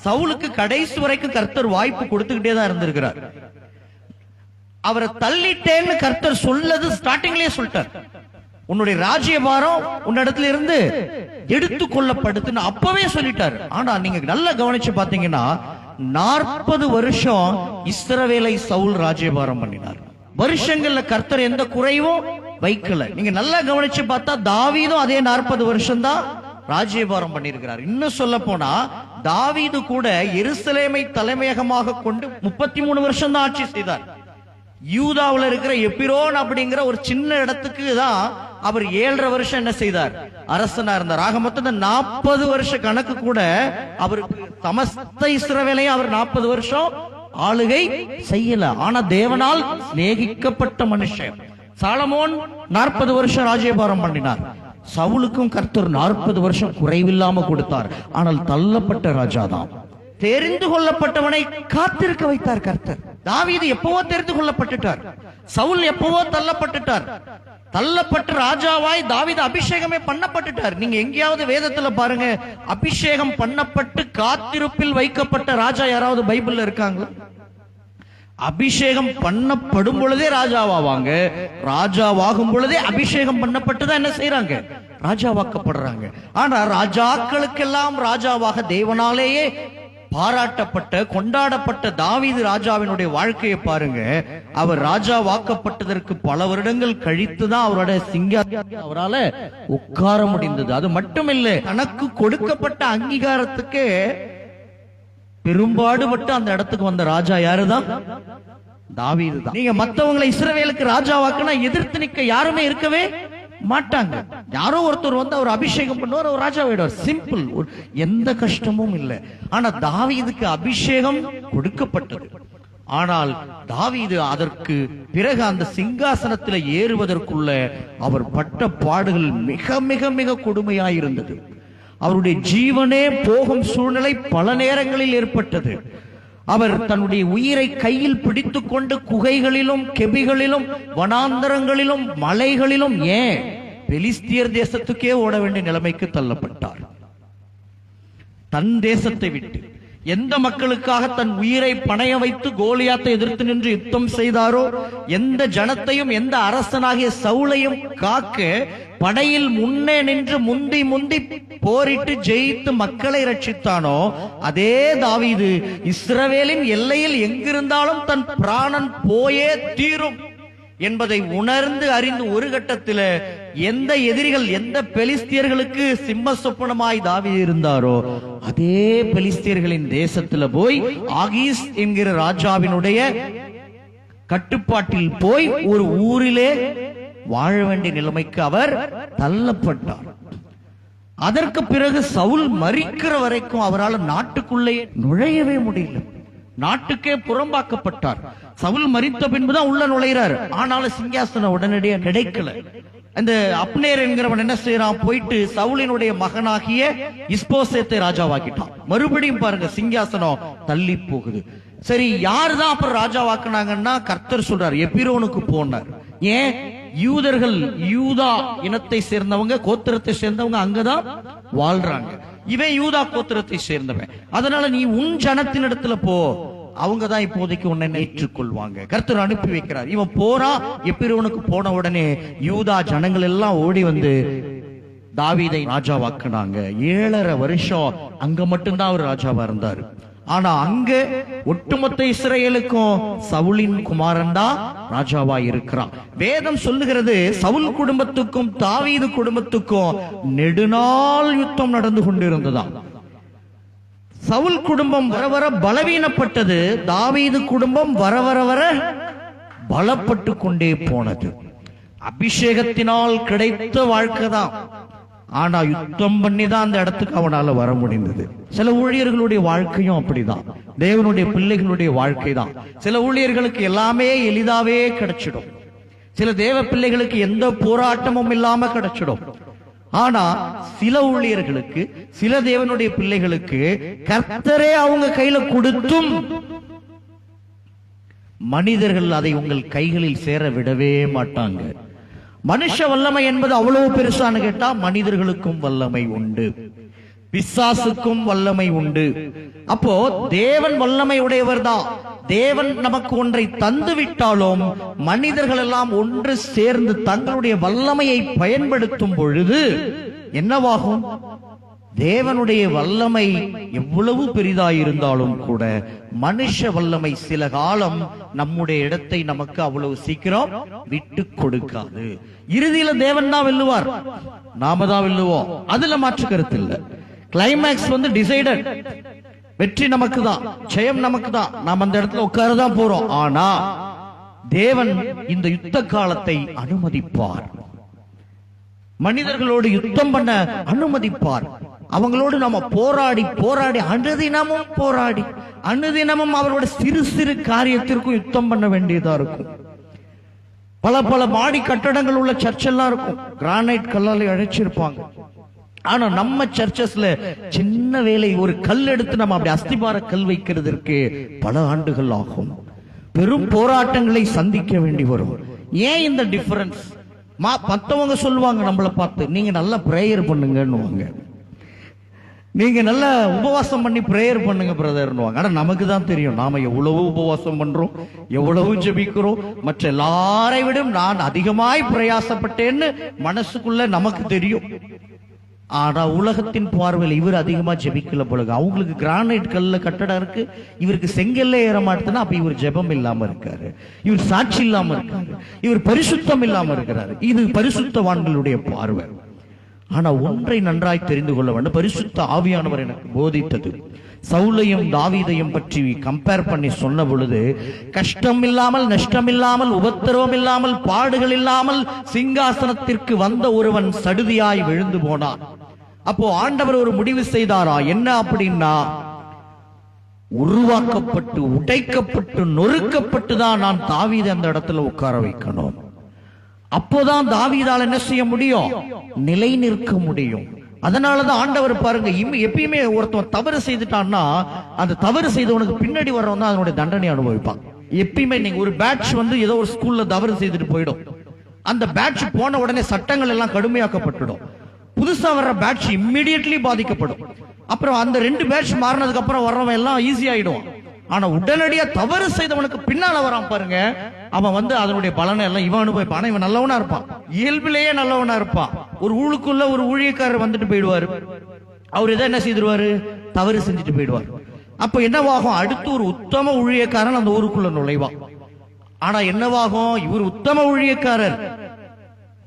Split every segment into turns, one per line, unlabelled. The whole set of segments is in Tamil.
சவுலுக்கு கடைசி வரைக்கும் கர்த்தர் வாய்ப்பு கொடுத்துக்கிட்டே தான் இருந்திருக்கிறார். அவரை தள்ளிட்டேன்னு கர்த்தர் சொல்லது ஸ்டார்டிங்லயே சொல்லிட்டார். உன்னுடைய ராஜ்யபாரம் உன்னிடத்துல இருந்து எடுத்து கொள்ளப்படுதுன்னு அப்பவே சொல்லிட்டார். ஆனா நீங்க நல்லா கவனிச்சு பாத்தீங்கன்னா 40 வருஷம் இஸ்ரவேலை சவுல் ராஜ்யபாரம் பண்ணினார். வருஷங்கள்ல கர்த்தர் எந்த குறைவும் வைக்கல. நீங்க நல்லா கவனிச்சு பார்த்தா தாவீதும் அதே 40 வருஷம் தான் ராஜ்யபாரம் பண்ணியிருக்கிறார். இன்னும் சொல்ல போனா தாவீது கூட எருசலேமை தலைமையகமாக கொண்டு 33 வருஷம் தான் ஆட்சி செய்தார். யூதாவில் இருக்கிற எப்பிரோன் அப்படிங்கிற ஒரு சின்ன இடத்துக்கு தான் அவர் 7.5 வருஷம் என்ன செய்தார், அரசனா இருந்தார். ஆக மொத்தம் 40 வருஷ கணக்கு கூட அவருக்கு சமஸ்த இஸ்ரவேலையும் அவர் 40 வருஷம் ஆளுகை செய்யல. ஆனா தேவனால் சிநேகிக்கப்பட்ட மனுஷன் சாலமோன் 40 வருஷம் ராஜ்யபாரம் பண்ணினார். சவுலுக்கும் கர்த்தர் 40 வருஷம் குறைவில்லாம கொடுத்தார். ஆனால் தள்ளப்பட்ட ராஜா தான். தெரிந்து கொள்ளப்பட்டவனை காத்திருக்க வைத்தார் கர்த்தர். தாவீது எப்பவோ தெரிந்து கொள்ளப்பட்டுட்டார், சவுல் எப்பவோ தள்ளப்பட்டுட்டார். தள்ளப்பட்டு ராஜாவாய் தாவீது அபிஷேகமே பண்ணப்பட்டுட்டார். நீங்க எங்கேயாவது வேதத்துல பாருங்க, அபிஷேகம் பண்ணப்பட்டு காத்திருப்பில் வைக்கப்பட்ட ராஜா யாராவது பைபிள்ல இருக்காங்களா? அபிஷேகம் பண்ணப்படும் பொழுதே ராஜாவாவாங்க, ராஜாவாகும் பொழுதே அபிஷேகம் பண்ணப்பட்டுதான் என்ன செய்யறாங்க, ராஜாவாக்கப்படுறாங்க. ஆனா ராஜாக்களுக்கெல்லாம் ராஜாவாக தேவனாலேயே பாராட்டப்பட்ட கொண்டாடப்பட்ட தாவீது ராஜாவினுடைய வாழ்க்கையை பாருங்க. அவர் ராஜா வாக்கப்பட்டதற்கு பல வருடங்கள் கழித்துதான் அவருடைய சிங்காசனத்தில் அவரால் உட்கார முடிந்தது. அது மட்டுமில்லை, தனக்கு கொடுக்கப்பட்ட அங்கீகாரத்துக்கு பெரும்பாடுபட்டு அந்த இடத்துக்கு வந்த ராஜா யாருதான், தாவீது தான். நீங்க மத்தவங்களை இஸ்ரவேலுக்கு ராஜாவாக்குனா எதிர்த்து நிக்க யாருமே இருக்கவே மாட்டாங்க. யாரோ ஒருத்தர் வந்து அவர் அபிஷேகம் பண்ணுவார், அவர் ராஜா ஆயிடுவார். சிம்பிள், எந்த கஷ்டமும் இல்லை. ஆனா தாவீதுக்கு அபிஷேகம் கொடுக்கப்பட்டது. ஆனால் தாவீது அதற்கு பிறகு அந்த சிங்காசனத்தில் ஏறுவதற்குள்ள அவர் பட்ட பாடுகள் மிக மிக மிக கொடுமையாயிருந்தது. அவருடைய ஜீவனே போகும் சூழ்நிலை பல நேரங்களில் ஏற்பட்டது. அவர் தன்னுடைய உயிரை கையில் பிடித்துக் கொண்டு குகைகளிலும் கெபிகளிலும் வனாந்தரங்களிலும் மலைகளிலும் ஏன் பெலிஸ்தியர் தேசத்துக்கே ஓட வேண்டிய நிலைமைக்கு தள்ளப்பட்டார். தன் தேசத்தை விட்டு எந்த மக்களுக்காக தன் உயிரை பணைய வைத்து கோலியாத்தை எதிர்த்து நின்று யுத்தம் செய்தாரோ, எந்த ஜனத்தையும் எந்த அரசனாகிய சவுலையும் காக்க படையில் முன்னே நின்று முந்தி முந்தி போரிட்டு ஜெயித்து மக்களை ரட்சித்தானோ, அதே தாவீது இஸ்ரவேலின் எல்லையில் எங்கிருந்தாலும் தன் பிராணன் போயே தீரும் என்பதை உணர்ந்து அறிந்து ஒரு கட்டத்தில் எந்த எதிரிகள் எந்த பெலிஸ்தியர்களுக்கு சிம்ம சொப்பனமாய் தாவீது இருந்தாரோ, அதே பெலிஸ்தியர்களின் தேசத்துல போய் ஆகீஸ் என்கிற ராஜாவினுடைய கட்டுப்பாட்டில் போய் ஒரு ஊரிலே வாழ வேண்டிய நிலைமைக்கு அவர் தள்ளப்பட்டார். அதற்கு பிறகு சவுல் மரிக்கிற வரைக்கும் அவரால் நாட்டுக்குள்ளே நுழையவே முடியல. நாட்டுக்கே புறம்பாக்கப்பட்டார். சவுல் மரித்த பின்புதான் உள்ள நுழைகிறார். ஆனாலும் சிங்காசனம் உடனடியாக கிடைக்கல. அந்த அப்னேர் என்கிறவன் என்ன செய்யறான், போயிட்டு சவுலினுடைய மகனாகிய இஸ்போசேத்தை ராஜாவாக்கிட்டான். மறுபடியும் பாருங்க, சிங்காசனம் தள்ளி போகுது. சரி, யாருதான் அப்புறம் ராஜாவாக்குனாங்கன்னா கர்த்தர் சொல்றார், எபிரோனுக்கு போனார். ஏன்? யூதர்கள் யூதா இனத்தை சேர்ந்தவங்க, கோத்திரத்தை சேர்ந்தவங்க அங்கதான் வாழ்றாங்க. இவன் யூதா கோத்திரத்தை சேர்ந்தவன். அதனால நீ உன் ஜனத்தினிடத்துல போ, அவங்கதான் இப்போதைக்கு உன்னை ஏற்றுக்கொள்வாங்க. கர்த்தர் அனுப்பி வைக்கிறார். இவன் போறா. எபிரோனுக்கு போன உடனே யூதா ஜனங்கள் எல்லாம் ஓடி வந்து தாவீதை ராஜாவாக்குனாங்க. 7.5 வருஷம் அங்க மட்டும்தான் அவர் ராஜாவா இருந்தார். ஆனா அங்க ஒட்டுமொத்த இஸ்ரேலுக்கும் சவுலின் குமாரன் தான் ராஜாவா இருக்கிறான். வேதம் சொல்லுகிறது, சவுல் குடும்பத்துக்கும் தாவீது குடும்பத்துக்கும் நெடுநாள் யுத்தம் நடந்து கொண்டிருந்ததாம். சவுல் குடும்பம் வர வர பலவீனப்பட்டது, தாவீது குடும்பம் வர வர வர பலப்பட்டு கொண்டே போனது. அபிஷேகத்தினால் கிடைத்த வாழ்க்கை தான். ஆனா யுத்தம் பண்ணி தான் அந்த இடத்துக்கு அவனால வர முடிந்தது. சில ஊழியர்களுடைய வாழ்க்கையும் அப்படிதான், தேவனுடைய பிள்ளைகளுடைய வாழ்க்கை தான். சில ஊழியர்களுக்கு எல்லாமே எளிதாவே கிடைச்சிடும், சில தேவ பிள்ளைகளுக்கு எந்த போராட்டமும் இல்லாம கிடைச்சிடும். ஆனா சில ஊழியர்களுக்கு, சில தேவனுடைய பிள்ளைகளுக்கு கர்த்தரே அவங்க கையில கொடுத்தும் மனிதர்கள் அதை உங்கள் கைகளில் சேர விடவே மாட்டாங்க. மனுஷ வல்லமை என்பது அவ்வளவு பெருசான்னு கேட்டா மனிதர்களுக்கும் வல்லமை உண்டு. பிசாசுக்கும் வல்லமை உண்டு. அப்போ தேவன் வல்லமை உடையவர் தான். தேவன் நமக்கு ஒன்றை தந்து விட்டாலும் மனிதர்கள் எல்லாம் ஒன்று சேர்ந்து தங்களுடைய வல்லமையை பயன்படுத்தும் பொழுது என்னவாகும்? தேவனுடைய வல்லமை எவ்வளவு பெரிதாயிருந்தாலும் கூட மனுஷ வல்லமை சில காலம் நம்முடைய இடத்தை நமக்கு அவ்வளவு சீக்கிரம் விட்டு கொடுக்காது. இறுதியில தேவன் தான் வெல்லுவார், நாம தான் வெல்லுவோம். அதுல மாற்று கருத்து இல்ல. Climax decided. வெற்றி நமக்கு தான், ஜெயம் நமக்கு தான். நாம் அந்த இடத்துல உட்காரதான் போறோம். ஆனா தேவன் இந்த யுத்த காலத்தை அனுமதிப்பார். மனிதர்களோடு யுத்தம் பண்ண அனுமதிப்பார். அவங்களோடு நம்ம போராடி போராடி அனுதினமும் அவரோட சிறு சிறு காரியத்திற்கும் யுத்தம் பண்ண வேண்டியதா இருக்கும். பல பல மாடி கட்டடங்கள் உள்ள சர்ச் எல்லாம் இருக்கும், கிரானைட் கல்லால அழைச்சிருப்பாங்க. ஆனா நம்ம சர்ச்சஸ்ல சின்ன வேலை, ஒரு கல் எடுத்து நம்ம அப்படி அஸ்திபார கல் வைக்கிறதுக்கு பல ஆண்டுகள் ஆகும். பெரும் போராட்டங்களை சந்திக்க வேண்டி வரும். ஏன் இந்த டிஃபரன்ஸ்? மத்தவங்க சொல்லுவாங்க நம்மளை பார்த்து, நீங்க நல்லா பிரேயர் பண்ணுங்கன்னுவாங்க, நீங்க நல்லா உபவாசம் பண்ணி பிரேயர் பண்ணுங்க பிரதர்னுவாங்க. ஆனா நமக்கு தான் தெரியும் நாம எவ்வளவு உபவாசம் பண்றோம், எவ்வளவு ஜெபிக்கிறோம். மற்ற எல்லாரை விட நான் அதிகமாய் பிரயாசப்பட்டேன்னு மனசுக்குள்ள நமக்கு தெரியும். ஆனா உலகத்தின் பார்வையில் இவர் அதிகமா ஜெபிக்கல போல. அவங்களுக்கு கிரானைட் கல்ல கட்டடம் இருக்கு, இவருக்கு செங்கல்ல ஏற மாட்டேன்னா அப்ப இவர் ஜெபம் இல்லாம இருக்காரு, இவர் சாட்சி இல்லாம இருக்காரு, இவர் பரிசுத்தம் இல்லாம இருக்கிறாரு. இது பரிசுத்தவான்களுடைய பார்வை. ஆனா ஒன்றை நன்றாய் தெரிந்து கொள்ள வேண்டும், பரிசுத்த ஆவியானவர் எனக்கு போதித்தது. சவுலையும் தாவீதையும் பற்றி கம்பேர் பண்ணி சொன்ன பொழுது, கஷ்டம் இல்லாமல், நஷ்டம் இல்லாமல், உபத்திரவம் இல்லாமல், பாடுகள் இல்லாமல் சிங்காசனத்திற்கு வந்த ஒருவன் சடுதியாய் விழுந்து போனான். அப்போ ஆண்டவர் ஒரு முடிவு செய்தாரா? என்ன அப்படின்னா, உருவாக்கப்பட்டு உடைக்கப்பட்டு நொறுக்கப்பட்டு தான் நான் தாவீதை அந்த இடத்துல உட்கார வைக்கணும். அப்போதான் தாவீதால் என்ன செய்ய முடியும்? நிலை நிற்க முடியும். அதனாலதான் ஆண்டவர் பாருங்க, எப்பயுமே ஒருத்தன் தவறு செய்துட்டான்னா அந்த தவறு செய்தவனுக்கு பின்னாடி வர்றவன் தான் அதனுடைய தண்டனை அனுபவிப்பான். எப்பயுமே நீங்க ஒரு பேட்ச் ஏதோ ஒரு ஸ்கூல்ல தவறு செய்துட்டு போயிடும், அந்த பேட்ச் போன உடனே சட்டங்கள் எல்லாம் கடுமையாக்கப்பட்டுடும். புதுசா வர்ற பேட்ச் இம்மிடியட்லி பாதிக்கப்படும். அப்புறம் அந்த 2 பேட்ச் மாறினதுக்கு அப்புறம் வர்றவன் எல்லாம் ஈஸி ஆயிடும். ஆனா உடனடியா தவறு செய்தவனுக்கு பின்னால வரான் பாருங்க, அவன் அதனுடைய பலனை எல்லாம் இவன் அனுபவிப்பான். இவன் நல்லவனா இருப்பான், இயல்பிலேயே நல்லவனா இருப்பான். ஒரு ஊழுக்குள்ள ஒரு ஊழியக்காரர் வந்துட்டு போயிடுவாரு, அவர் இதை என்ன செய்திருவாரு? தவறு செஞ்சுட்டு போயிடுவார். அப்ப என்னவாகும்? அடுத்து ஒரு உத்தம ஊழியக்காரன் அந்த ஊருக்குள்ள நுழைவான். ஆனா என்னவாகும்? இவர் உத்தம ஊழியக்காரர்,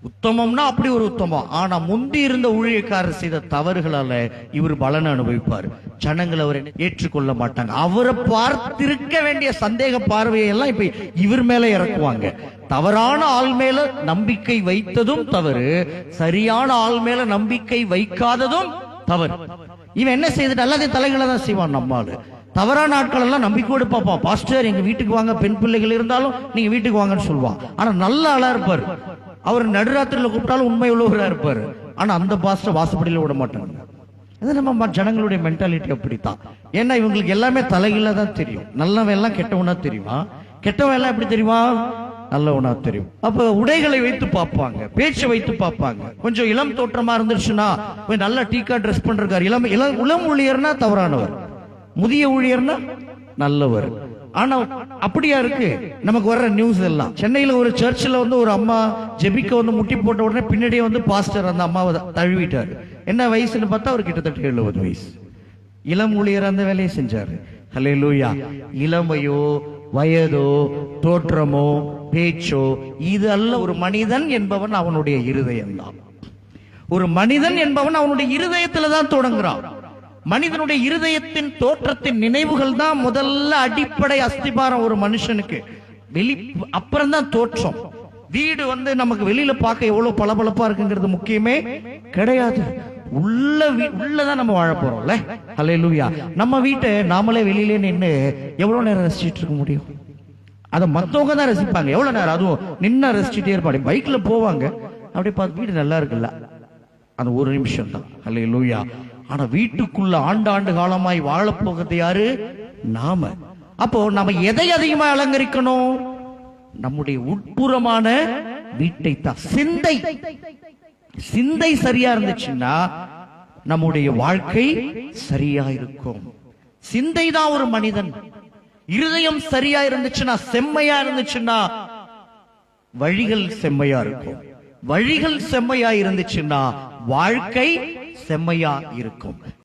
உத்தமம்னா அப்படி ஒரு உத்தமம். ஆனா முந்தி இருந்த ஊழியக்காரர் செய்த தவறுகளால இவர் பலனை அனுபவிப்பார். ஜனங்கள் அவரை ஏற்றுக்கொள்ள மாட்டாங்க. அவரை பார்த்திருக்க வேண்டிய சந்தேக பார்வையை எல்லாம் இப்ப இவர் மேல இறக்குவாங்க. தவறான ஆள் மேல நம்பிக்கை வைத்ததும் தவறு, சரியான ஆள் மேல நம்பிக்கை வைக்காததும் தவறு. இவன் என்ன செய்துட்டு எல்லாத்தையும் தலைகளை தான் செய்வான். நம்மால் தவறான ஆட்கள் எல்லாம் நம்பிக்கையோடு பார்ப்பான். பாஸ்டர் எங்க வீட்டுக்கு வாங்க, பெண் பிள்ளைகள் இருந்தாலும் நீங்க வீட்டுக்கு வாங்கன்னு சொல்லுவான். ஆனா நல்ல ஆளா இருப்பார். அவர் நடுராத்திரில கூப்பிட்டாலும் உண்மை உள்ளவரா இருப்பாரு. ஆனா அந்த பாஸ்டர் வாசப்படியில விட மாட்டாங்க. அது நம்ம ஜனங்களுடைய மென்டாலிட்டி அப்படித்தான். ஏன்னா இவங்களுக்கு எல்லாமே தலைகீழ தான் தெரியும். நல்லவன் எல்லாம் கெட்டவனா தெரியுமா, கெட்டவன் எல்லாம் எப்படி தெரியுமா? நல்லவனா தெரியும். அப்ப உடைகளை வைத்து பார்ப்பாங்க, பேச்சை வைத்து பார்ப்பாங்க. கொஞ்சம் இளம் தோற்றமா இருந்துச்சுன்னா கொஞ்சம் நல்ல டீக்கா ட்ரெஸ் பண்றாரு, இளம் ஊழியர்னா தவறானவர், முதிய ஊழியர்னா நல்லவர். ஆனா அப்படியா இருக்கு நமக்கு வர்ற நியூஸ் எல்லாம். சென்னையில ஒரு சர்ச்சில் ஒரு அம்மா ஜெபிக்க முட்டி போட்ட உடனே பின்னாடியே பாஸ்டர் அந்த அம்மாவை தழுவிட்டாரு. என்ன வயசுன்னு பார்த்தா அவர் கிட்டத்தட்ட 70 வயசு. இளம் ஊழியர் அந்த வேலையை செஞ்சாரு. ஹல்லேலூயா. இளமையோ வயதோ தோற்றமோ பேச்சோ இது அல்ல. ஒரு மனிதன் என்பவன் அவனுடைய இருதயம் தான். ஒரு மனிதன் என்பவன் அவனுடைய இருதயத்துல தான் தொடங்குறான். மனிதனுடைய இருதயத்தின் தோற்றத்தின் நினைவுகள் தான் முதல்ல அடிப்படை அஸ்திபாரம் ஒரு மனுஷனுக்கு. அப்புறம் தான் தோற்றம். வீடு நமக்கு வெளியில பார்க்க எவ்வளவு பளபளப்பா இருக்குங்கிறது முக்கியமே கிடையாது. உள்ளதான் நம்ம வாழ போறோம்ல. ஹல்லேலூயா. நம்ம வீட்டை நாமளே வெளியிலே நின்று எவ்வளவு நேரம் ரசிச்சுட்டு இருக்க முடியும்? அதை மத்தவங்க தான் ரசிப்பாங்க. எவ்வளவு நேரம்? அதுவும் நின்னா ரசிச்சுட்டே இருப்பாங்க. பைக்ல போவாங்க, அப்படியே பார்த்து வீடு நல்லா இருக்குல்ல, அந்த ஒரு நிமிஷம் தான். ஹல்லேலூயா. ஆனா வீட்டுக்குள்ள ஆண்டாண்டு காலமாய் வாழப்போகிறது யாரு? நாம. அப்போ நம்ம எதை அதிகமா அலங்கரிக்கணும்? நம்முடைய உட்புறமான வீட்டை தான். சிந்தை சரியா இருந்துச்சுன்னா நம்முடைய வாழ்க்கை சரியா இருக்கும். சிந்தை தான் ஒரு மனிதன். இருதயம் சரியா இருந்துச்சுன்னா, செம்மையா இருந்துச்சுன்னா வழிகள் செம்மையா இருக்கும். வழிகள் செம்மையா இருந்துச்சுன்னா வாழ்க்கை செம்மையா இருக்கும்.